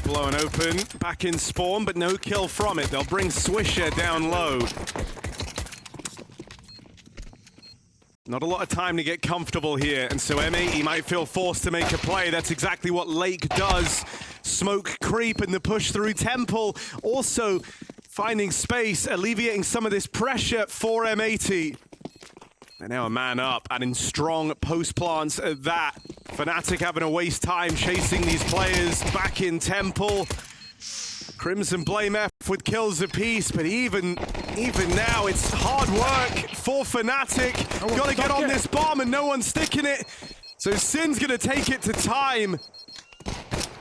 Blown open, back in spawn, but no kill from it. They'll bring Swisher down low. Not a lot of time to get comfortable here, and so M80 might feel forced to make a play. That's exactly what Lake does. Smoke creep and the push through Temple. Also finding space, alleviating some of this pressure for M80. They're now a man up, and in strong post plants at that. fnatic having to waste time chasing these players back in Temple. Crimson blame F with kills apiece, but even now it's hard work for fnatic. Gotta get on this bomb and no one's sticking it. So Sin's gonna take it to time.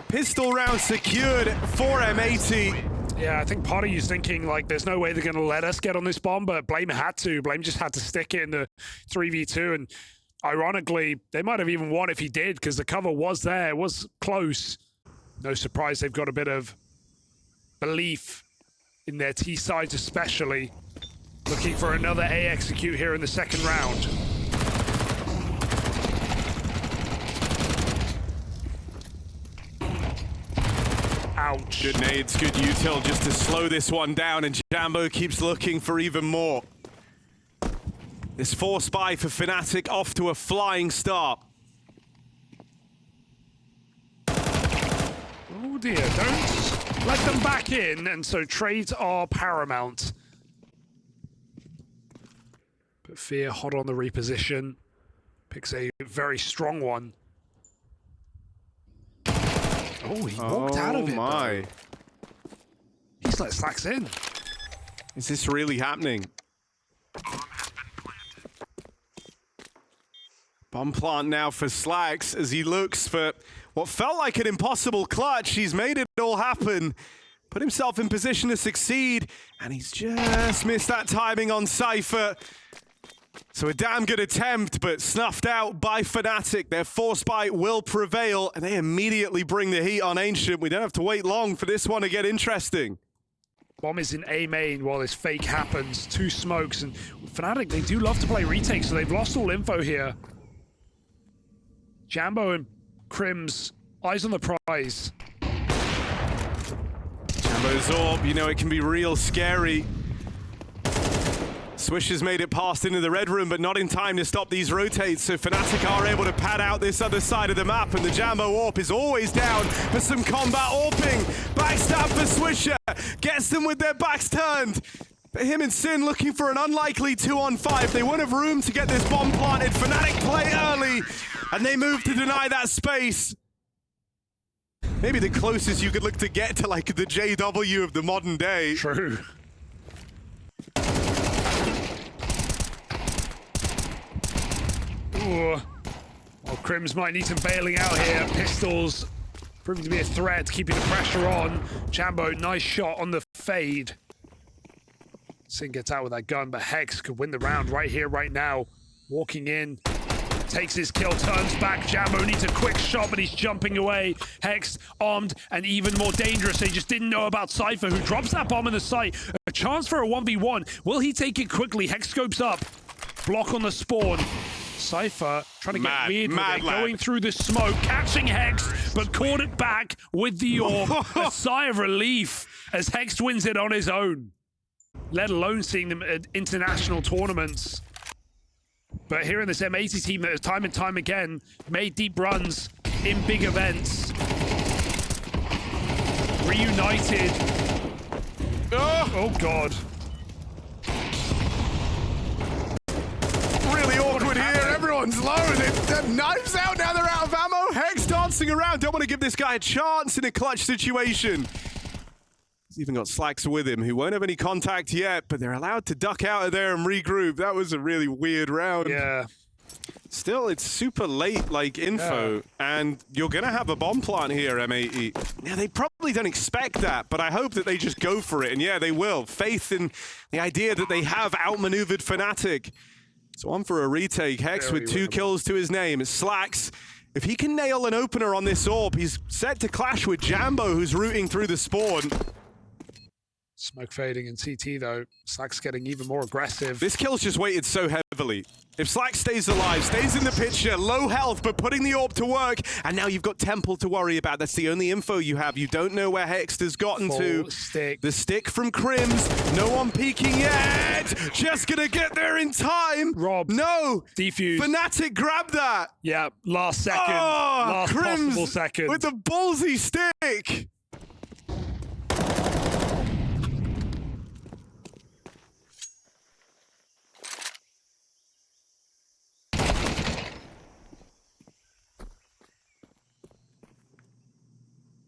Pistol round secured for M80. Yeah, I think part of you's thinking, like, there's no way they're going to let us get on this bomb, but Blame had to. Blame just had to stick it in the 3v2, and ironically, they might have even won if he did, because the cover was there. It was close. No surprise they've got a bit of belief in their T-sides especially. Looking for another A execute here in the second round. Ouch. Good nades, good util just to slow this one down, and Jambo keeps looking for even more. This force buy for fnatic off to a flying start. Oh dear, don't let them back in, and so trades are paramount. But Fear hot on the reposition. Picks a very strong one. Oh, he walked out of it. Oh my. Though. He's let Slacks in. Is this really happening? Bomb plant now for Slacks as he looks for what felt like an impossible clutch. He's made it all happen. Put himself in position to succeed, and he's just missed that timing on Cypher. So a damn good attempt, but snuffed out by fnatic. Their force buy will prevail, and they immediately bring the heat on Ancient. We don't have to wait long for this one to get interesting. Bomb is in A main while this fake happens. 2 smokes, and fnatic, they do love to play retakes, so they've lost all info here. Jambo and Crims, eyes on the prize. Jambo's orb, you know it can be real scary. Swish has made it past into the red room, but not in time to stop these rotates, so fnatic are able to pad out this other side of the map, and the Jambo AWP is always down for some combat AWPing. Backstab for Swisher, gets them with their backs turned. But him and Sin looking for an unlikely 2-on-5. They won't have room to get this bomb planted. fnatic play early, and they move to deny that space. Maybe the closest you could look to get to like the JW of the modern day. True. Ooh. Well, Crims might need some bailing out here. Pistols proving to be a threat, keeping the pressure on. Jambo, nice shot on the fade. Sin gets out with that gun, but Hex could win the round right here, right now. Walking in, takes his kill, turns back. Jambo needs a quick shot, but he's jumping away. Hex armed and even more dangerous. They just didn't know about Cypher, who drops that bomb in the site. A chance for a 1v1. Will he take it quickly? Hex scopes up. Block on the spawn. Cypher trying to get weird with it, going through the smoke, catching Hex, but caught it back with the orb. A sigh of relief as Hex wins it on his own, let alone seeing them at international tournaments. But here in this M80 team that has time and time again made deep runs in big events. Reunited. Oh God. Really awkward here. Everyone's low. They're knives out now. They're out of ammo. Hex dancing around. Don't want to give this guy a chance in a clutch situation. He's even got Slacks with him, who won't have any contact yet, but they're allowed to duck out of there and regroup. That was a really weird round. Yeah. Still, it's super late, like, info, and you're going to have a bomb plant here, M80. Now, they probably don't expect that, but I hope that they just go for it, and yeah, they will. Faith in the idea that they have outmaneuvered fnatic. So on for a retake. Hex with 2 kills to his name. Slacks, if he can nail an opener on this AWP, he's set to clash with Jambo, who's rooting through the spawn. Smoke fading in CT though. Slack's getting even more aggressive. This kill's just weighted so heavily. If Slack stays alive, stays in the picture, low health, but putting the AWP to work, and now you've got Temple to worry about. That's the only info you have. You don't know where Hexter's gotten to. Stick. The stick from Crims. No one peeking yet. Just gonna get there in time. Rob. No. Defuse. fnatic grabbed that. Yeah, last second. Oh, last Crims possible second. with the ballsy stick.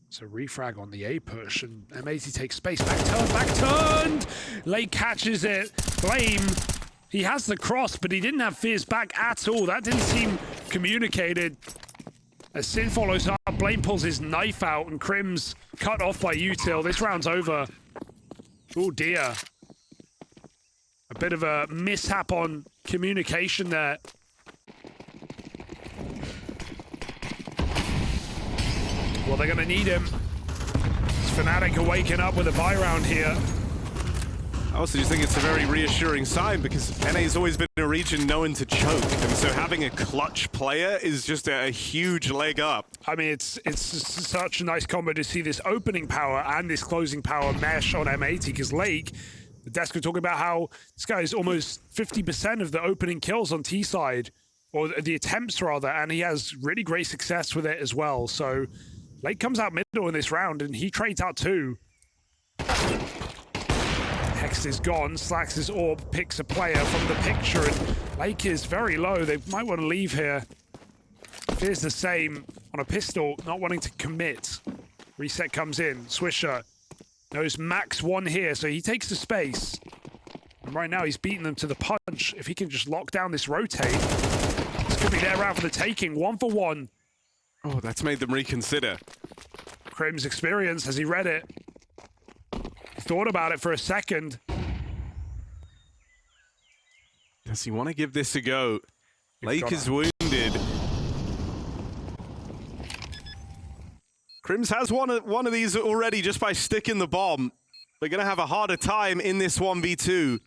So refrag on the A push, and M80 takes space. Back turned! Lake catches it. Blame, he has the cross, but he didn't have Fierce back at all. That didn't seem communicated. As Sin follows up, Blame pulls his knife out, and Crims cut off by Util. This round's over. Oh dear. A bit of a mishap on communication there. Well, they're going to need him. fnatic are waking up with a buy round here. I also just think it's a very reassuring sign because NA's always been a region known to choke, and so having a clutch player is just a huge leg up. I mean, it's such a nice combo to see this opening power and this closing power mesh on M80, because Lake, the desk were talking about how this guy is almost 50% of the opening kills on T side, or the attempts rather, and he has really great success with it as well. So Lake comes out middle in this round, and he trades out too. Hex is gone. Slax's orb picks a player from the picture, and Lake is very low. They might want to leave here. Fear's the same on a pistol, not wanting to commit. Reset comes in. Swisher knows max one here, so he takes the space. And right now, he's beating them to the punch. If he can just lock down this rotate, this could be their round for the taking. 1 for 1. Oh, that's made them reconsider. Crim's experience, has he read it? He thought about it for a second. Does he want to give this a go? Lake is wounded. Crims has one of these already just by sticking the bomb. They're going to have a harder time in this 1v2.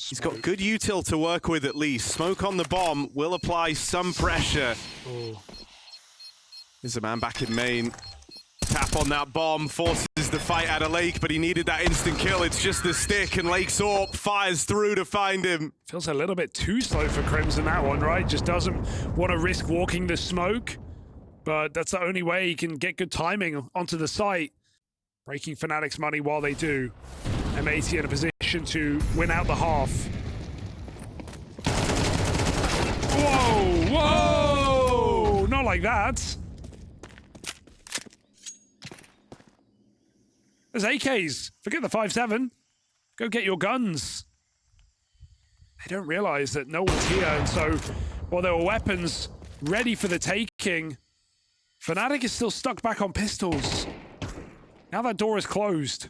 He's got good util to work with at least. Smoke on the bomb will apply some pressure. Oh. There's a man back in main. Tap on that bomb, forces the fight out of Lake, but he needed that instant kill. It's just the stick, and Lake's AWP fires through to find him. Feels a little bit too slow for Crimson that one, right? Just doesn't want to risk walking the smoke, but that's the only way he can get good timing onto the site. Breaking fnatic's money while they do. M80 in a position to win out the half. Whoa! Whoa! Not like that. There's AKs. Forget the 5.7. Go get your guns. They don't realize that no one's here, and so while there were weapons ready for the taking, fnatic is still stuck back on pistols. Now that door is closed.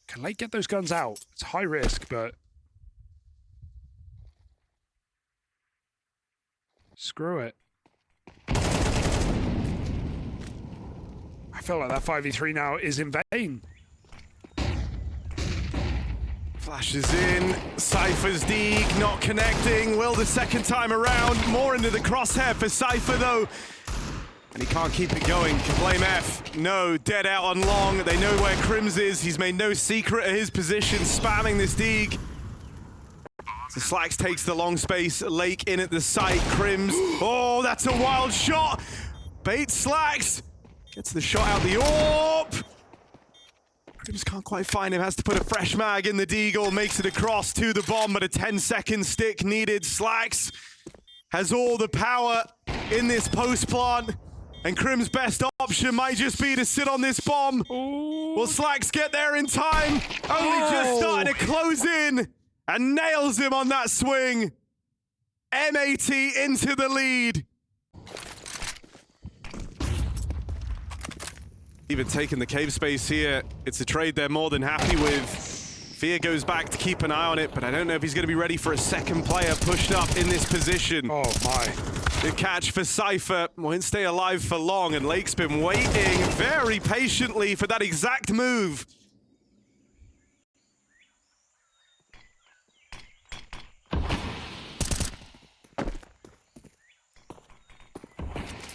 Can Lake get those guns out? It's high risk, but screw it. I feel like that 5v3 now is in vain. Flashes in, Cypher's dig, not connecting. Will the second time around, more into the crosshair for Cypher though. And he can't keep it going. Can blame F. No, dead out on long. They know where Crims is. He's made no secret of his position, spamming this dig. So Slacks takes the long space. Lake in at the site. Crims. Oh, that's a wild shot. Bait Slacks. Gets the shot out the AWP. Crims can't quite find him. Has to put a fresh mag in the deagle. Makes it across to the bomb, but a 10-second stick needed. Slacks has all the power in this post plant. And Crim's best option might just be to sit on this bomb. Ooh. Will Slacks get there in time? Only just starting to close in and nails him on that swing. M80 into the lead. Even taking the cave space here. It's a trade they're more than happy with. Fear goes back to keep an eye on it, but I don't know if he's going to be ready for a second player pushed up in this position. Oh my. The catch for Cypher won't stay alive for long, and Lake's been waiting very patiently for that exact move.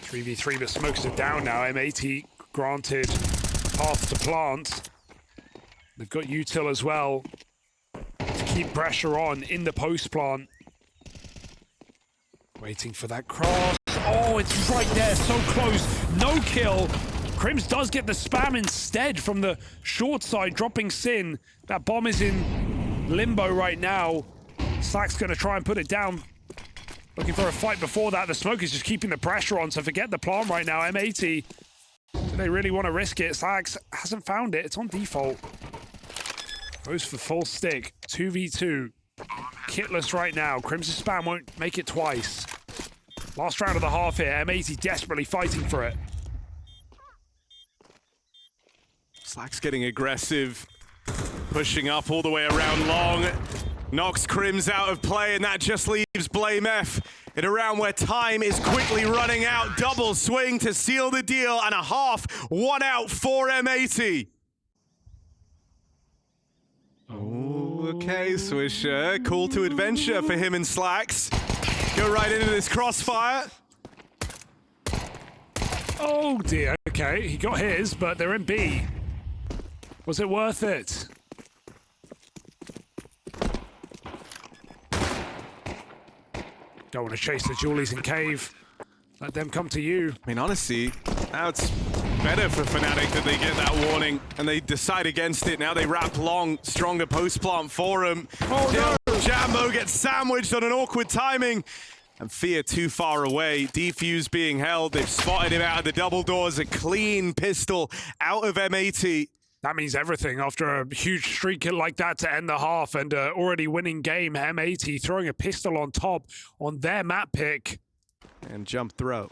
3v3, but smokes it down now. M80 granted path to plant. They've got util as well to keep pressure on in the post plant. Waiting for that cross. Oh, it's right there, so close. No kill. Crims does get the spam instead from the short side, dropping Sin. That bomb is in limbo right now. Slack's going to try and put it down. Looking for a fight before that. The smoke is just keeping the pressure on, so forget the plant right now. M80, do they really want to risk it? Slax hasn't found it. It's on default. Goes for full stick. 2v2. Kitless right now. Crimson spam won't make it twice. Last round of the half here. M80 desperately fighting for it. Slack's getting aggressive. Pushing up all the way around long. Knocks Crims out of play, and that just leaves Blame F in a round where time is quickly running out. Double swing to seal the deal, and a half. One out for M80. Oh, okay, Swisher. Call to adventure for him and Slacks. Go right into this crossfire. Oh dear, okay, he got his, but they're in B. Was it worth it? Don't want to chase the Julies in cave. Let them come to you. I mean, honestly, now it's better for fnatic that they get that warning and they decide against it. Now they wrap long, stronger post plant for him. Oh no! Jambo gets sandwiched on an awkward timing. And Fear too far away. Defuse being held. They've spotted him out of the double doors. A clean pistol out of M80. That means everything after a huge streak like that to end the half and already winning game. M80 throwing a pistol on top on their map pick. And jump throw.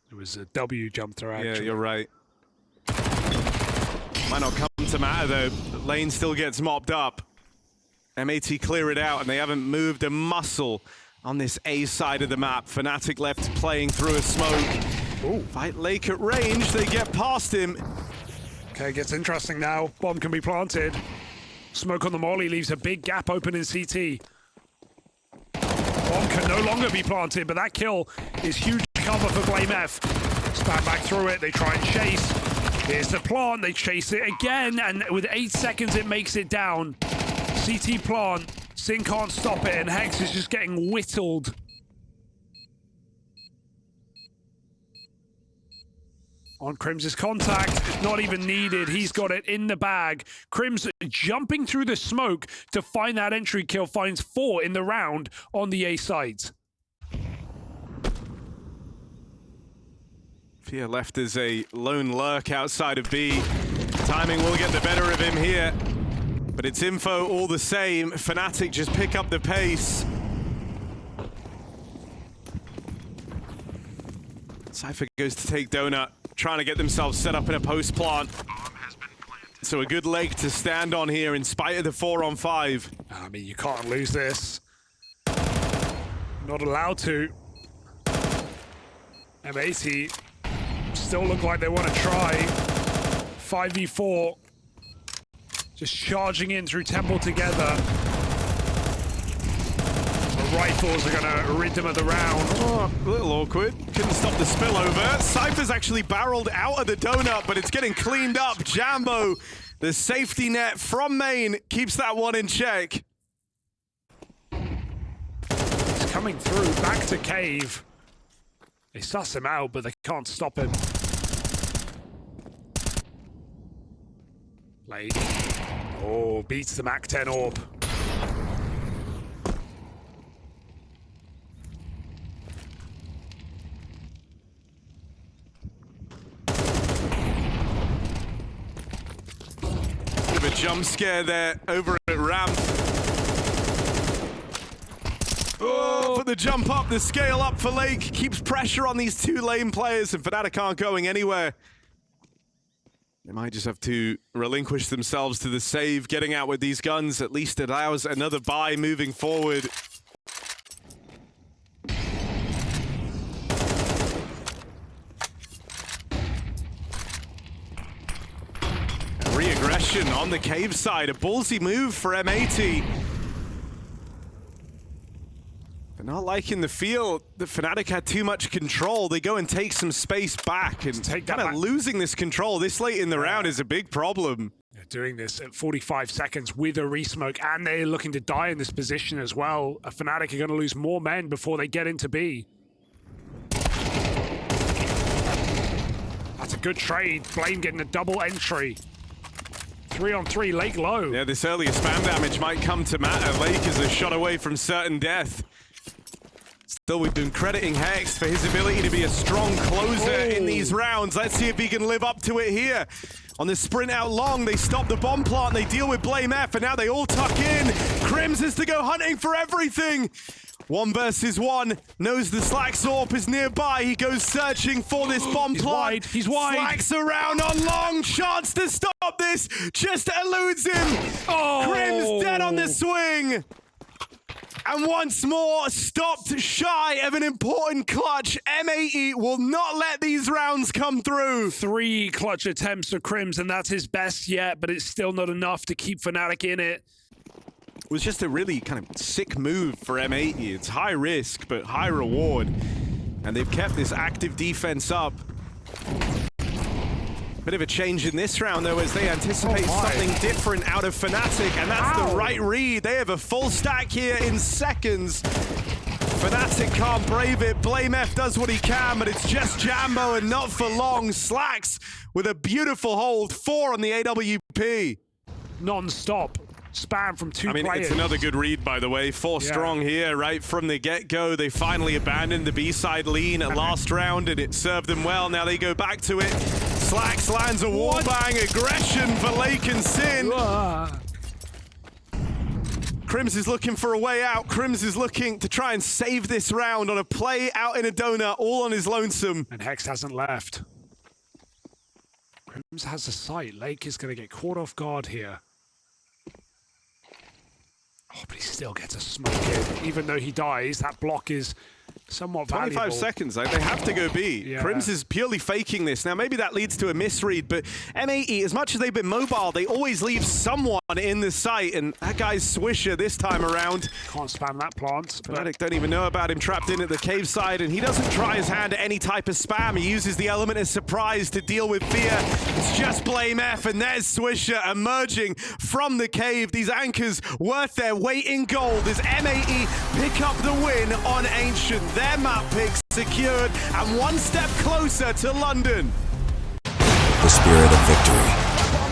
It was a W jump throw, actually. Yeah, you're right. Might not come to matter, though. The lane still gets mopped up. M80 clear it out, and they haven't moved a muscle on this A side of the map. fnatic left playing through a smoke. Ooh. Fight Lake at range. They get past him. Okay, gets interesting now. Bomb can be planted. Smoke on the molly leaves a big gap open in CT. Bomb can no longer be planted, but that kill is huge cover for Blame F. Spam back through it, they try and chase. Here's the plant, they chase it again, and with 8 seconds it makes it down. CT plant, Sin can't stop it, and Hex is just getting whittled. On Crims' contact, not even needed. He's got it in the bag. Crims jumping through the smoke to find that entry kill, finds 4 in the round on the A side. Fear left as a lone lurk outside of B. Timing will get the better of him here, but it's info all the same. fnatic just pick up the pace. Cypher goes to take Donut, trying to get themselves set up in a post plant. So a good leg to stand on here in spite of the 4-on-5. I mean, you can't lose this. Not allowed to. M80 still look like they want to try. 5v4. Just charging in through Temple together. The rifles are going to rid them of the round. Oh, a little awkward. Couldn't stop the spillover. Cypher's actually barreled out of the donut, but it's getting cleaned up. Jambo, the safety net from main, keeps that one in check. He's coming through, back to cave. They suss him out, but they can't stop him. Late. Oh, beats the Mac 10 orb. Bit of a jump scare there over at ramp. Oh, for the jump up, the scale up for Lake. Keeps pressure on these 2 lane players, and fnatic aren't going anywhere. They might just have to relinquish themselves to the save. Getting out with these guns at least allows another buy moving forward. aggression on the cave side. A ballsy move for M80. But not liking the feel that fnatic had too much control. They go and take some space back, and kind of losing this control this late in the round is a big problem. They're doing this at 45 seconds with a resmoke, and they're looking to die in this position as well. fnatic are going to lose more men before they get into B. That's a good trade. Blame getting a double entry. 3-on-3, Lake low. Yeah, this earlier spam damage might come to matter. Lake is a shot away from certain death. Still, we've been crediting Hex for his ability to be a strong closer in these rounds. Let's see if he can live up to it here. On the sprint out long, they stop the bomb plant, they deal with Blame F, and now they all tuck in. Crims is to go hunting for everything. 1 versus 1, knows the Slax AWP is nearby. He goes searching for this bomb plant. He's wide. Slax around on long, chance to stop this, just eludes him. Crims dead on the swing. And once more, stopped shy of an important clutch. M80 will not let these rounds come through. 3 clutch attempts for Crims, and that's his best yet, but it's still not enough to keep fnatic in it. It was just a really kind of sick move for M80. It's high risk, but high reward. And they've kept this active defense up. Bit of a change in this round, though, as they anticipate something different out of fnatic, and that's the right read. They have a full stack here in seconds. fnatic can't brave it. Blame F does what he can, but it's just Jambo and not for long. Slax with a beautiful hold. 4 on the AWP. Non-stop. Spam from 2 players. It's another good read, by the way. 4 strong here, right from the get-go. They finally abandoned the B-side lean at last round, and it served them well. Now they go back to it. Slax lands a wallbang. Aggression for Lake and Sin. Crims is looking for a way out. Crims is looking to try and save this round on a play out in a donut, all on his lonesome. And Hex hasn't left. Crims has a sight. Lake is going to get caught off guard here. Oh, but he still gets a smoke in. Even though he dies, that block is somewhat 25 valuable. seconds, they have to go B. Yeah. Crims is purely faking this. Now, maybe that leads to a misread, but M80, as much as they've been mobile, they always leave someone in the site, and that guy's Swisher this time around. Can't spam that plant. fnatic don't even know about him, trapped in at the cave side, and he doesn't try his hand at any type of spam. He uses the element of surprise to deal with fear. It's just Blame F, and there's Swisher emerging from the cave. These anchors worth their weight in gold as M80 pick up the win on Ancient. Their map pick secured and 1 step closer to London. The spirit of victory,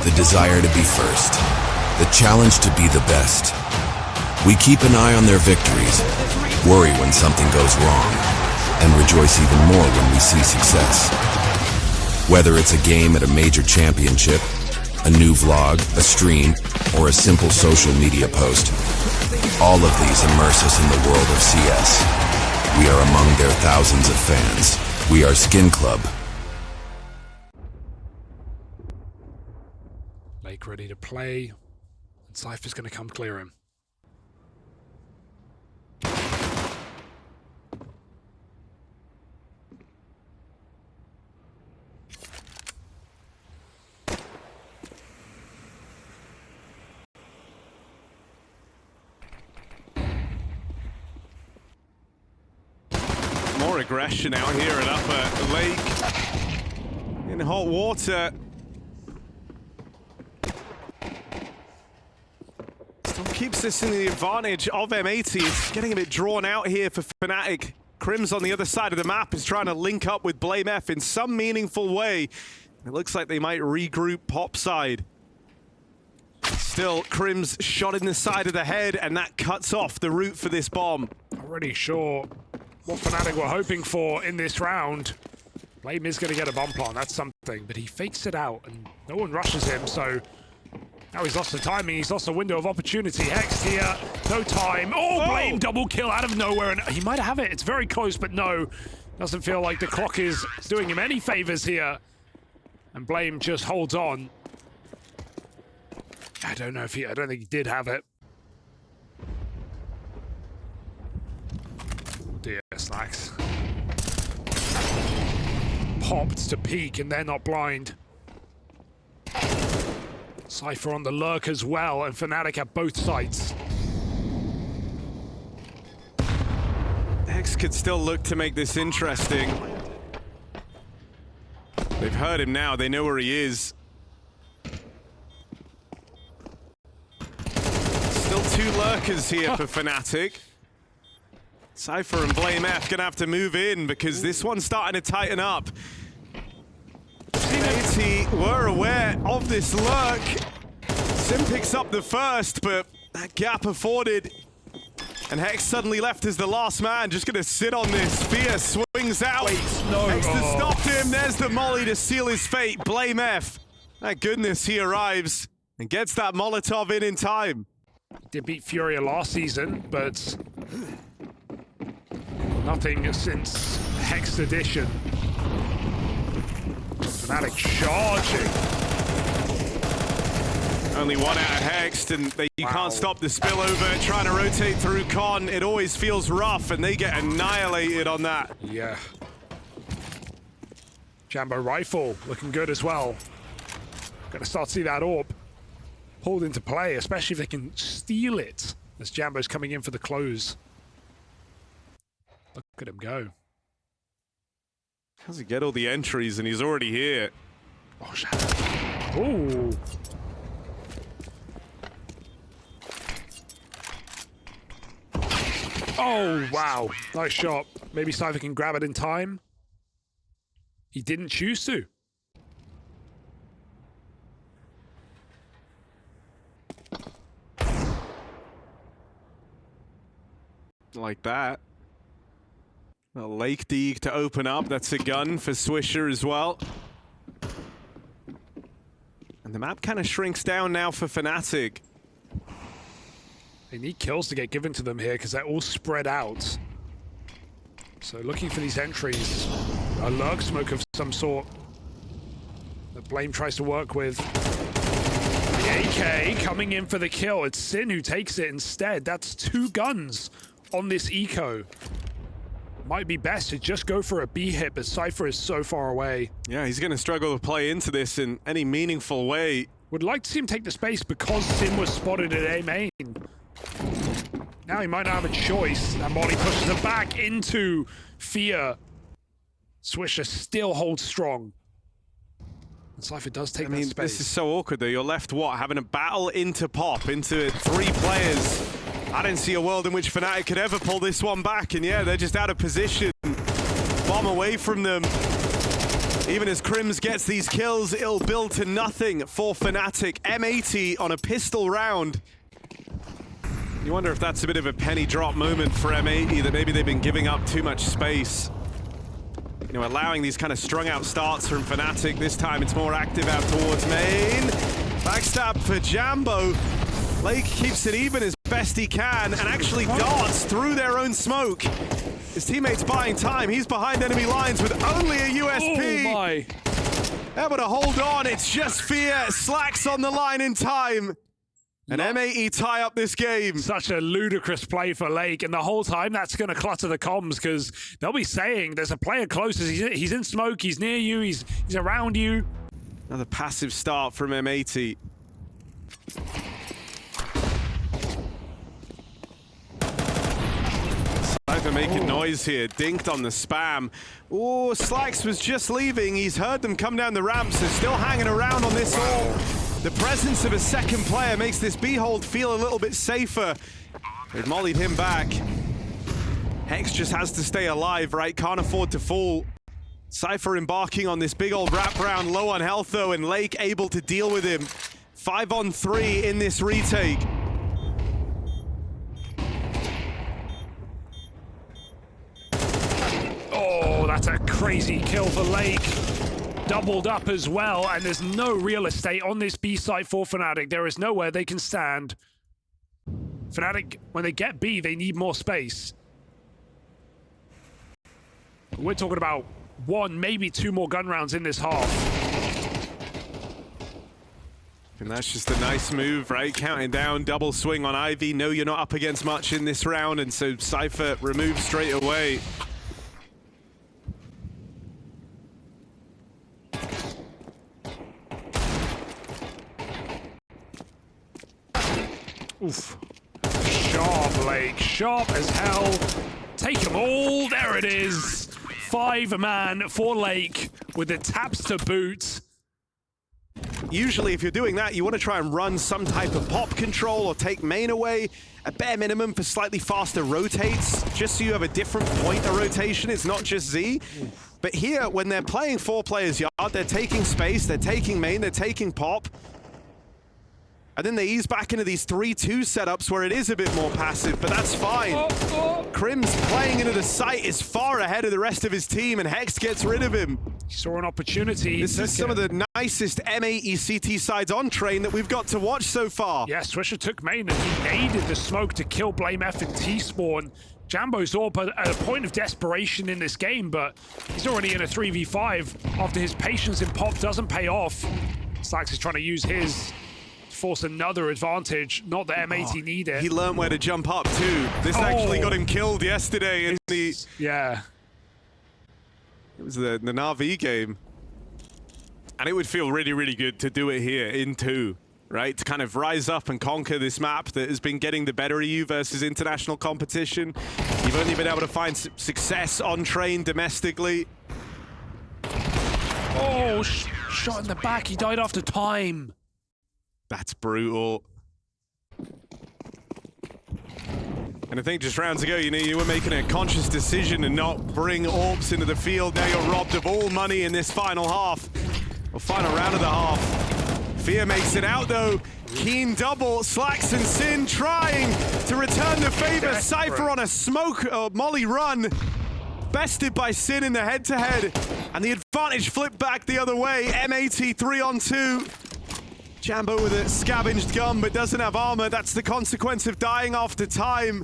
the desire to be first, the challenge to be the best. We keep an eye on their victories, worry when something goes wrong, and rejoice even more when we see success. Whether it's a game at a major championship, a new vlog, a stream, or a simple social media post, all of these immerse us in the world of CS. We are among their thousands of fans. We are Skin Club. Lake ready to play, and Cypher's going to come clear him. More aggression out here at upper Lake. In hot water. Still keeps this in the advantage of M80. It's getting a bit drawn out here for fnatic. Crims on the other side of the map is trying to link up with Blame F in some meaningful way. It looks like they might regroup pop side. Still, Crims shot in the side of the head, and that cuts off the route for this bomb. Not really sure what fnatic were hoping for in this round. Blame is going to get a bomb plant, that's something, but he fakes it out, and no one rushes him, so now he's lost the timing, he's lost a window of opportunity. Hex here, no time. Oh, Blame double kill out of nowhere, and he might have it. It's very close, but no. Doesn't feel like the clock is doing him any favors here. And Blame just holds on. I don't think he did have it. Oh dear, Slax. Popped to peek, and they're not blind. Cypher on the lurk as well, and fnatic at both sites. Hex could still look to make this interesting. They've heard him now, they know where he is. Still 2 lurkers here for fnatic. Cypher and Blame F gonna have to move in because this one's starting to tighten up. M80 were aware of this lurk. Sim picks up the first, but that gap afforded. And Hex suddenly left as the last man, just gonna sit on this. Fear swings out. Wait, no. Hex to stop him. There's the molly to seal his fate. Blame F. Thank goodness he arrives and gets that Molotov in time. Did beat Furia last season, but nothing since Hex Edition. fnatic charging. Only one out of Hexed, and you can't stop the spillover. Trying to rotate through Con, it always feels rough, and they get annihilated on that. Yeah. Jambo rifle looking good as well. Gonna start to see that AWP pulled into play, especially if they can steal it as Jambo's coming in for the close. Look at him go. How's he get all the entries, and he's already here? Oh, Shadow. Ooh. Oh, wow. Nice shot. Maybe Cypher can grab it in time. He didn't choose to. Like that. A Lake Deeg to open up. That's a gun for Swisher as well. And the map kind of shrinks down now for fnatic. They need kills to get given to them here because they're all spread out. So looking for these entries. A lurk smoke of some sort that Blame tries to work with. The AK coming in for the kill. It's Sin who takes it instead. That's 2 guns on this eco. Might be best to just go for a B hit, but Cypher is so far away. Yeah, he's going to struggle to play into this in any meaningful way. Would like to see him take the space because Sin was spotted at A main. Now he might not have a choice. And Molly pushes him back into Fear. Swisher still holds strong. And Cypher does take that space. This is so awkward though. You're left, what, having a battle into pop, into 3 players. I didn't see a world in which fnatic could ever pull this one back, and yeah, they're just out of position. Bomb away from them. Even as Crims gets these kills, it'll build to nothing for fnatic. M80 on a pistol round. You wonder if that's a bit of a penny drop moment for M80, that maybe they've been giving up too much space. You know, allowing these kind of strung out starts from fnatic. This time it's more active out towards main. Backstab for Jambo. Lake keeps it even as best he can and actually darts through their own smoke. His teammate's buying time. He's behind enemy lines with only a USP. Oh my. Able to hold on. It's just Fear. Slacks on the line in time. And M80 tie up this game. Such a ludicrous play for Lake, and the whole time that's going to clutter the comms because they'll be saying there's a player closest. He's in smoke. He's near you. He's around you. Another passive start from M80. Cypher making noise here. Dinked on the spam. Oh, Slacks was just leaving. He's heard them come down the ramps. They're still hanging around on this all. The presence of a second player makes this B-hold feel a little bit safer. They've mollied him back. Hex just has to stay alive, right? Can't afford to fall. Cypher embarking on this big old wraparound, low on health though, and Lake able to deal with him. 5-on-3 in this retake. Oh, that's a crazy kill for Lake. Doubled up as well, and there's no real estate on this B site for fnatic. There is nowhere they can stand. fnatic, when they get B, they need more space. We're talking about 1, maybe 2 more gun rounds in this half. And that's just a nice move, right? Counting down, double swing on Ivy. No, you're not up against much in this round, and so Cypher removes straight away. Oof. Sharp, Lake. Sharp as hell. Take them all. There it is. 5-man for Lake with the taps to boot. Usually, if you're doing that, you want to try and run some type of pop control or take main away. A bare minimum for slightly faster rotates, just so you have a different point of rotation. It's not just Z. But here, when they're playing 4 players yard, they're taking space, they're taking main, they're taking pop. And then they ease back into these 3-2 setups where it is a bit more passive, but that's fine. Crim's playing into the site is far ahead of the rest of his team, and Hex gets rid of him. He saw an opportunity. This is some of the nicest M80 CT sides on train that we've got to watch so far. Yeah, Swisher took main and he aided the smoke to kill Blame F and T-Spawn. Jambo's all but at a point of desperation in this game, but he's already in a 3v5 after his patience in pop doesn't pay off. Slacks is trying to use his force another advantage, not that M80 need it. He learned where to jump up too. This actually got him killed yesterday in the... Yeah. It was the Na'Vi game. And it would feel really, really good to do it here in 2, right? To kind of rise up and conquer this map that has been getting the better of you versus international competition. You've only been able to find success on train domestically. Oh, shot in the back. He died after time. That's brutal. And I think just rounds ago, you were making a conscious decision to not bring Orbs into the field. Now you're robbed of all money in this final half, or final round of the half. Fear makes it out though. Keen double, Slacks and Sin trying to return the favor. Cypher on a smoke molly run. Bested by Sin in the head-to-head. And the advantage flipped back the other way. M80 3-on-2. Jambo with a scavenged gun, but doesn't have armor. That's the consequence of dying after time.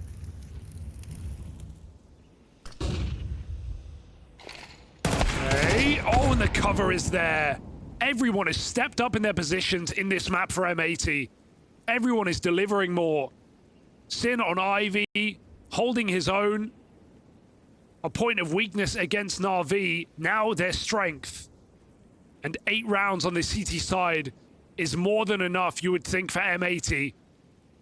Okay. Oh, and the cover is there. Everyone has stepped up in their positions in this map for M80. Everyone is delivering more. Sin on Ivy, holding his own. A point of weakness against Na'Vi, now their strength. And 8 rounds on the CT side is more than enough, you would think, for M80.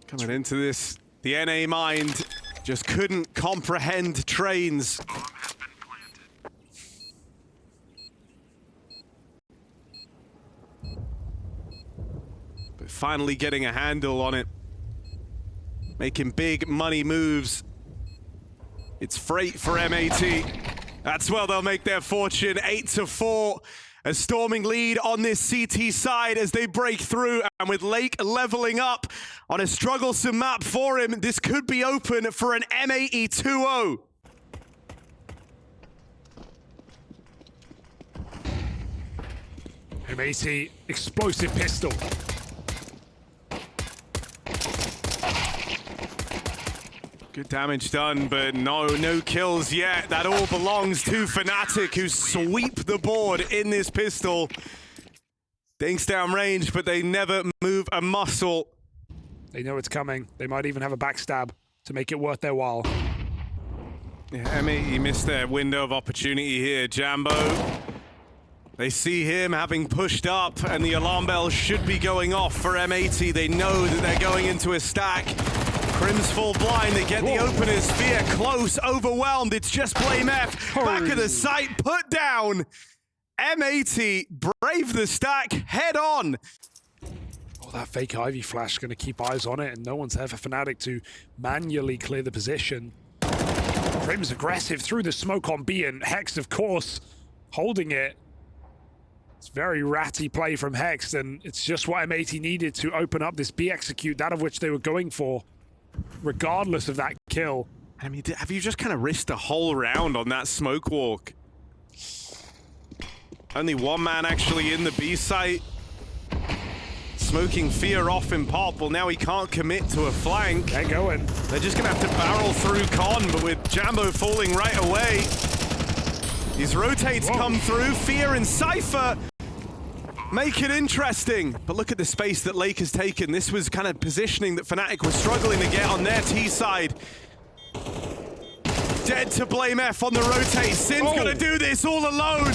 Coming into this, the NA mind just couldn't comprehend trains. But finally getting a handle on it. Making big money moves. It's freight for M80. That's where they'll make their fortune. 8-4. A storming lead on this CT side as they break through, and with Lake leveling up on a strugglesome map for him, this could be open for an M80 2-0. M80, explosive pistol. Good damage done, but no kills yet. That all belongs to fnatic, who sweep the board in this pistol. Dinks down range, but they never move a muscle. They know it's coming. They might even have a backstab to make it worth their while. Yeah, M80 missed their window of opportunity here. Jambo, they see him having pushed up, and the alarm bell should be going off for M80. They know that they're going into a stack. Crim's full blind, they get the openers. Fear close, overwhelmed. It's just Blame F. Back of the site, put down. M80 brave the stack head on. Oh, that fake Ivy flash is going to keep eyes on it, and no one's there for fnatic to manually clear the position. Crim's aggressive through the smoke on B, and Hex, of course, holding it. It's very ratty play from Hex, and it's just what M80 needed to open up this B execute, that of which they were going for, regardless of that kill. I mean, have you just kind of risked a whole round on that smoke walk? Only one man actually in the B site. Smoking Fear off in pop. Well, now he can't commit to a flank. They're going. They're just gonna have to barrel through Con, but with Jambo falling right away. These rotates come through. Fear and Cypher make it interesting. But look at the space that Lake has taken. This was kind of positioning that fnatic was struggling to get on their T side. Dead to Blame F on the rotate. Sin's gonna do this all alone.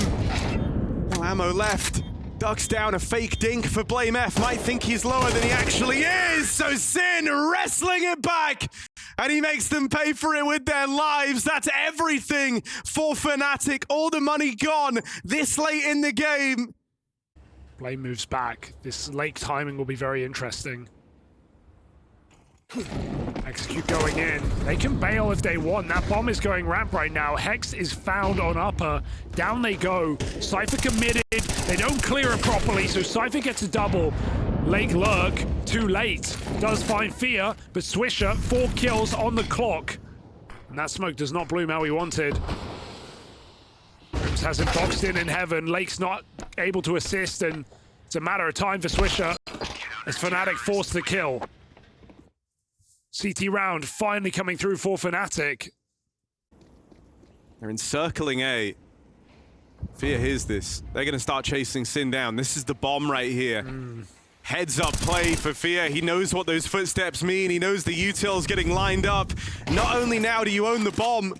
No ammo left. Ducks down a fake dink for Blame F. Might think he's lower than he actually is. So Sin wrestling it back. And he makes them pay for it with their lives. That's everything for fnatic. All the money gone this late in the game. Blame moves back. This late timing will be very interesting. Execute going in. They can bail if they want. That bomb is going ramp right now. Hex is found on upper. Down they go. Cypher committed. They don't clear it properly, so Cypher gets a double. Lake lurk. Too late. Does find Fear, but Swisher, 4 kills on the clock. And that smoke does not bloom how he wanted. Crims has him boxed in heaven. Lake's not able to assist, and it's a matter of time for Swisher as fnatic forced the kill. CT round finally coming through for fnatic. They're encircling A. Fear hears this. They're going to start chasing Sin down. This is the bomb right here. Heads up play for Fear. He knows what those footsteps mean. He knows the util's getting lined up. Not only now do you own the bomb,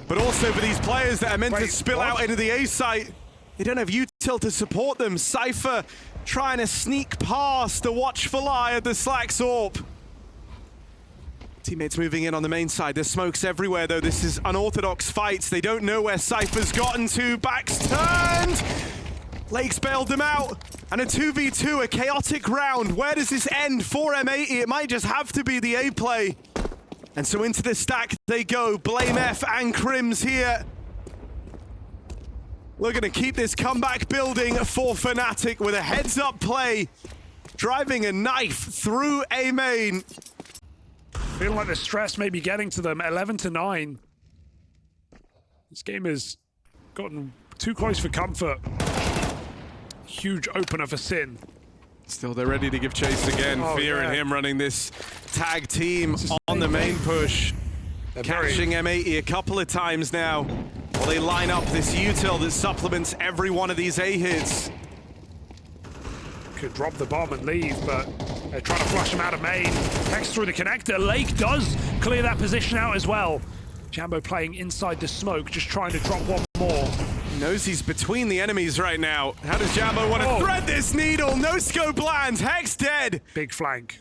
but also for these players that are meant to spill out into the A site. They don't have util to support them. Cypher trying to sneak past the watchful eye of the Slacks AWP. Teammates moving in on the main side. There's smokes everywhere, though. This is unorthodox fights. They don't know where Cypher's gotten to. Backs turned. Lake's bailed them out. And a 2v2, a chaotic round. Where does this end for M80? It might just have to be the A play. And so into the stack they go. Blame F and Crims here. We're going to keep this comeback building for fnatic with a heads-up play. Driving a knife through A main. Feeling like the stress may be getting to them. 11-9. This game has gotten too close for comfort. Huge opener for Sin. Still, they're ready to give chase again. Fear and him running this tag team on the main push. Catching M80 a couple of times now. While they line up this util that supplements every one of these A hits. Could drop the bomb and leave, but they're trying to flush him out of main. Hex through the connector. Lake does clear that position out as well. Jambo playing inside the smoke, just trying to drop one more. He knows he's between the enemies right now. How does Jambo want to thread this needle? No scope lands. Hex dead. Big flank.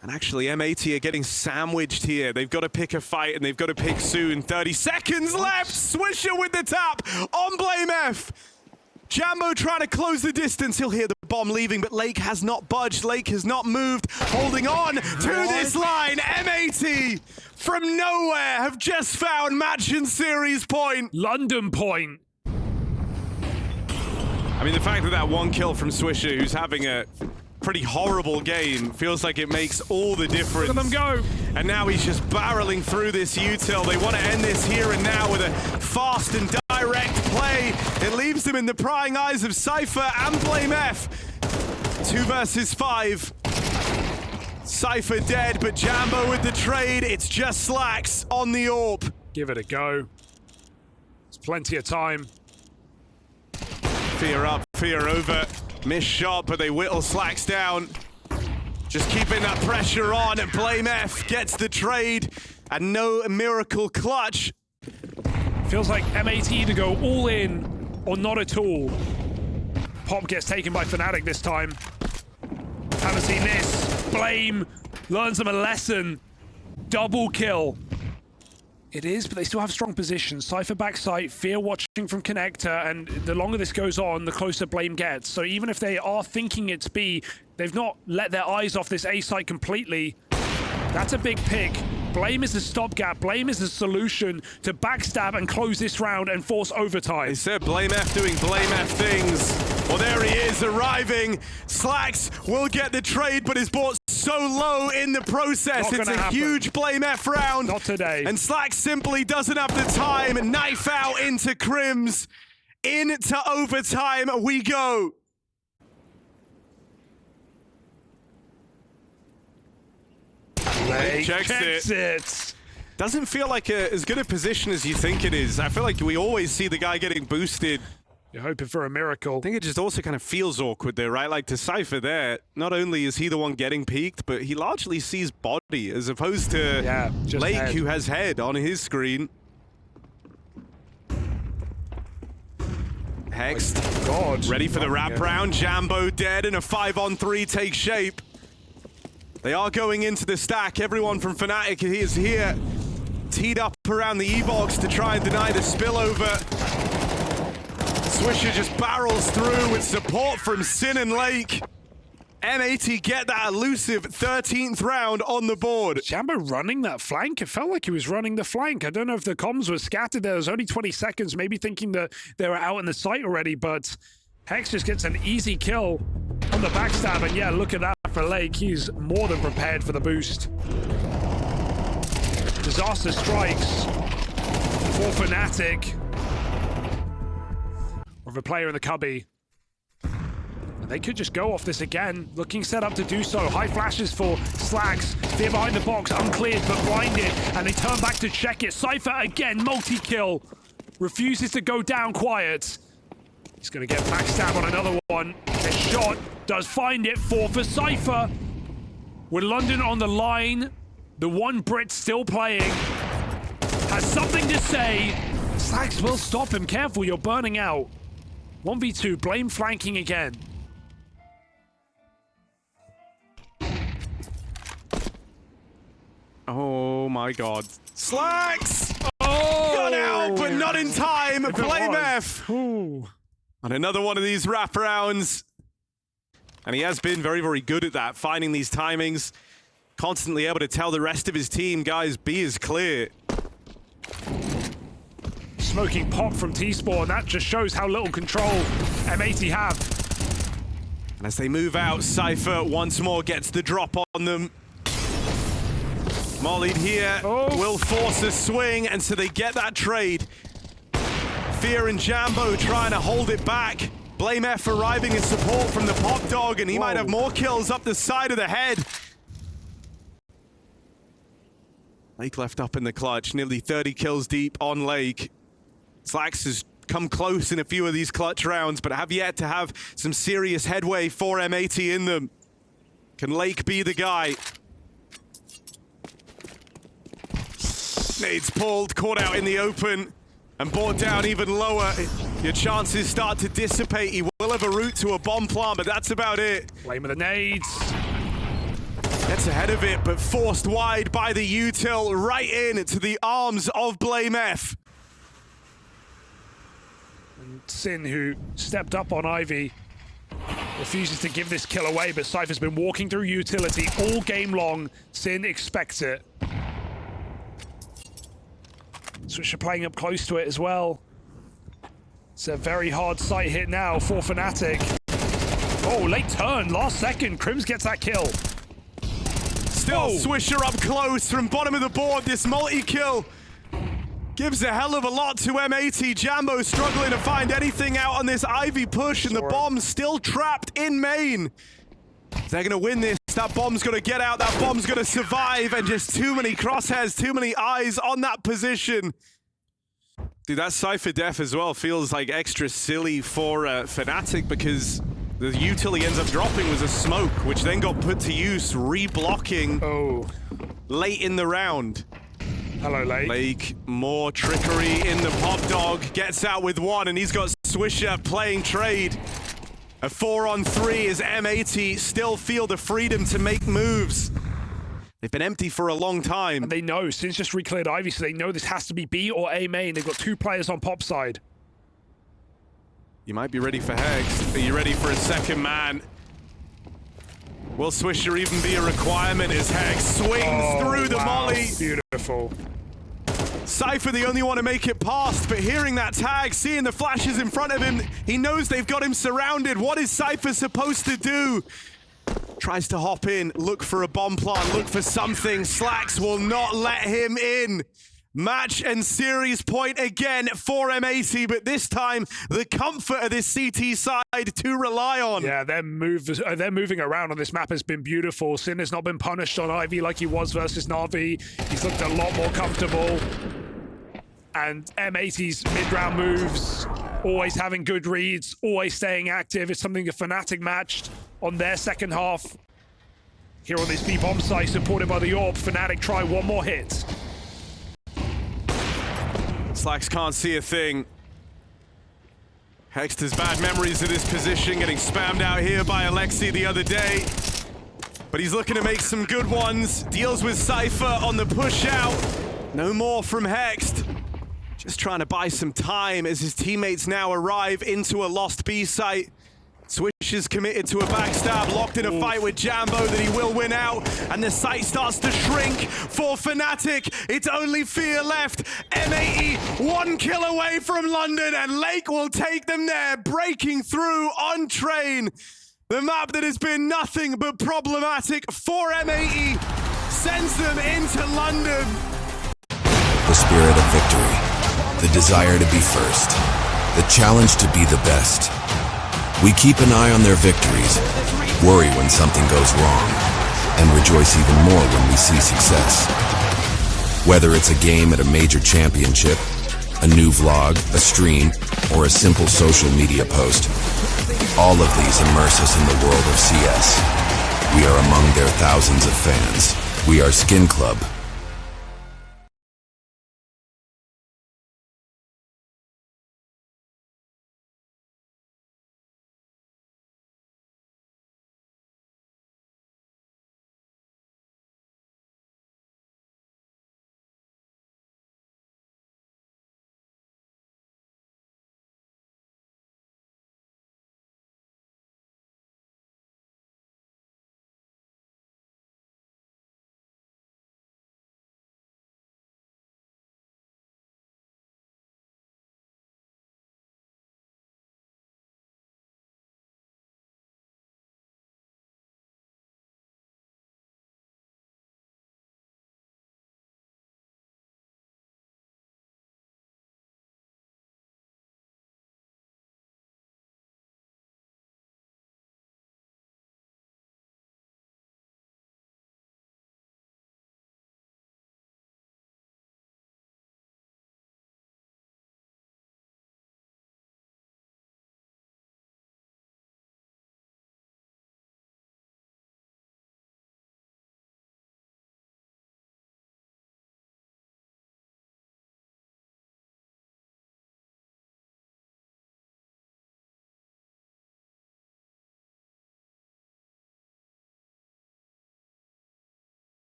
And actually, M80 are getting sandwiched here. They've got to pick a fight, and they've got to pick soon. 30 seconds left. Swisher with the tap on Blame F. Jambo trying to close the distance. He'll hear the bomb leaving, but Lake has not budged. Lake has not moved. Holding on to this line. M80 from nowhere have just found match and series point. London point. I mean, the fact that that one kill from Swisher, who's having a pretty horrible game, feels like it makes all the difference. Look at them go. And now he's just barreling through this util. They want to end this here and now with a fast and direct play. It leaves them in the prying eyes of Cypher and Blame F. 2 versus 5. Cypher dead, but Jambo with the trade. It's just Slacks on the AWP. Give it a go. There's plenty of time. Fear up, Fear over. Missed shot, but they whittle Slacks down. Just keeping that pressure on, and Blame F gets the trade. And no miracle clutch. Feels like M80 to go all in or not at all. Pop gets taken by fnatic this time. Haven't seen this. Blame learns them a lesson. Double kill. It is, but they still have strong positions. Cypher backside, Fear watching from connector, and the longer this goes on, the closer Blame gets. So even if they are thinking it's B, they've not let their eyes off this A site completely. That's a big pick. Blame is the stopgap. Blame is the solution to backstab and close this round and force overtime. They said Blame F doing Blame F things. Well, there he is arriving. Slacks will get the trade, but is bought so low in the process. It's a huge Blame F round. Not today. And Slacks simply doesn't have the time. Knife out into Crims. Into overtime we go. Checks it. Doesn't feel like as good a position as you think it is. I feel like we always see the guy getting boosted. You're hoping for a miracle. I think it just also kind of feels awkward there, right? Like to Cypher there, not only is he the one getting peeked, but he largely sees body as opposed to Lake, head. who has head on his screen. Hex, God. ready for the wraparound. Jambo dead, and a 5-on-3 takes shape. They are going into the stack. Everyone from fnatic is here, teed up around the E-box to try and deny the spillover. Swisher just barrels through with support from Sin and Lake. M80 get that elusive 13th round on the board. Jambo running that flank? It felt like he was running the flank. I don't know if the comms were scattered there. It was only 20 seconds, maybe thinking that they were out in the site already, but Hex just gets an easy kill on the backstab, and yeah, look at that for Lake. He's more than prepared for the boost. Disaster strikes for fnatic. Of a player in the cubby. And they could just go off this again, looking set up to do so. High flashes for Slacks. They're behind the box, uncleared but blinded, and they turn back to check it. Cypher again, multi-kill. Refuses to go down quiet. He's gonna get backstab on another one. A shot does find it for Cypher. With London on the line, the one Brit still playing has something to say. Slacks will stop him. Careful, you're burning out. 1v2, Blame flanking again. Oh my god. Slacks! Oh! Got out, but not in time. Blame F. Ooh. On another one of these wraparounds. And he has been very, very good at that, finding these timings. Constantly able to tell the rest of his team, guys, B is clear. Smoking pop from T-Spawn. That just shows how little control M80 have. And as they move out, Cypher once more gets the drop on them. Mollied here will force a swing, and so they get that trade. Fear and Jambo trying to hold it back. Blame F arriving in support from the Pop Dog, and he might have more kills up the side of the head. Lake left up in the clutch, nearly 30 kills deep on Lake. Slacks has come close in a few of these clutch rounds, but have yet to have some serious headway for M80 in them. Can Lake be the guy? Nades pulled, caught out in the open, and brought down even lower. Your chances start to dissipate. He will have a route to a bomb plant, but that's about it. Blame of the nades. Gets ahead of it, but forced wide by the util, right into the arms of Blame F. Sin, who stepped up on Ivy, refuses to give this kill away, but Cypher's been walking through utility all game long. Sin expects it. Swisher playing up close to it as well. It's a very hard sight hit now for fnatic. Oh, late turn, last second. Crims gets that kill. Still Swisher up close from bottom of the board. This multi-kill gives a hell of a lot to M80. Jambo struggling to find anything out on this Ivy push, and the bomb's still trapped in main. They're gonna win this. That bomb's gonna get out, that bomb's gonna survive, and just too many crosshairs, too many eyes on that position. Dude, that Cypher def as well feels like extra silly for fnatic, because the util he ends up dropping was a smoke, which then got put to use, re-blocking late in the round. Hello, Lake. Lake, more trickery in the Pop Dog, gets out with one, and he's got Swisher playing trade. A 4-on-3 as M80 still feel the freedom to make moves. They've been empty for a long time. And they know, Sin's just re-cleared Ivy, so they know this has to be B or A main. They've got two players on Pop side. You might be ready for Hex. Are you ready for a second man? Will Swisher even be a requirement as Hex swings through the molly? Beautiful. Cypher the only one to make it past, but hearing that tag, seeing the flashes in front of him, he knows they've got him surrounded. What is Cypher supposed to do? Tries to hop in, look for a bomb plant, look for something. Slacks will not let him in. Match and series point again for M80, but this time the comfort of this CT side to rely on. Yeah, they're moving around on this map has been beautiful. Sin has not been punished on Ivy like he was versus Na'Vi. He's looked a lot more comfortable. And M80's mid-round moves, always having good reads, always staying active. It's something the fnatic matched on their second half. Here on this B-bomb site, supported by the Orb, fnatic try one more hit. Slacks can't see a thing. Hext has bad memories of this position, getting spammed out here by Alexi the other day. But he's looking to make some good ones. Deals with Cypher on the push out. No more from Hext. Just trying to buy some time as his teammates now arrive into a lost B site. Swish is committed to a backstab, locked in a fight with Jambo that he will win out, and the site starts to shrink for fnatic. It's only Fear left. M80, 1 kill away from London, and Lake will take them there, breaking through on Train. The map that has been nothing but problematic for M80 sends them into London. The spirit of victory, the desire to be first, the challenge to be the best. We keep an eye on their victories, worry when something goes wrong, and rejoice even more when we see success. Whether it's a game at a major championship, a new vlog, a stream, or a simple social media post, all of these immerse us in the world of CS. We are among their thousands of fans. We are Skin Club,